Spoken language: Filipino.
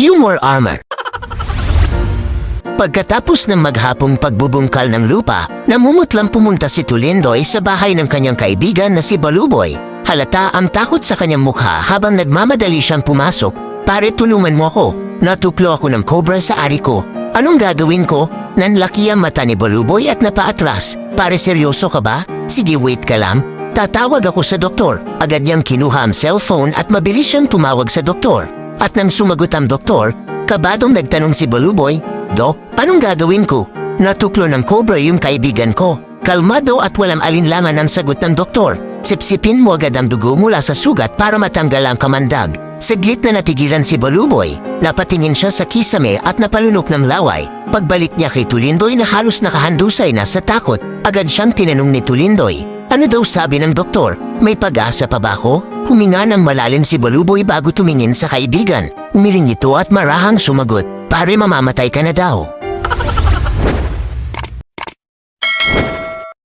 Humor Armor. Pagkatapos ng maghapong pagbubungkal ng lupa, namumutlang pumunta si Tulindoy sa bahay ng kanyang kaibigan na si Baluboy. Halata ang takot sa kanyang mukha habang nagmamadali siyang pumasok. Pare, tulungan mo ako. Natuklo ako ng cobra sa ari ko. Anong gagawin ko? Nanlaki ang mata ni Baluboy at napaatras. Pare, seryoso ka ba? Sige, wait ka lang. Tatawag ako sa doktor. Agad niyang kinuha ang cellphone at mabilis siyang tumawag sa doktor. At nang sumagot ang doktor, kabadong nagtanong si Baluboy, "Dok, anong gagawin ko?" Natuklo ng cobra yung kaibigan ko. Kalmado at walang alinlangan ang sagot ng doktor. Sipsipin mo agad ang dugo mula sa sugat para matanggal ang kamandag. Saglit na natigilan si Baluboy. Napatingin siya sa kisame at napalunok ng laway. Pagbalik niya kay Tulindoy na halos nakahandusay na sa takot, agad siyang tinanong ni Tulindoy, "Ano daw sabi ng doktor? May pag-asa pa ba ako?" Huminga ng malalim si Baluboy bago tumingin sa kaibigan. Umiling ito at marahang sumagot, "Pare, mamamatay ka na daw."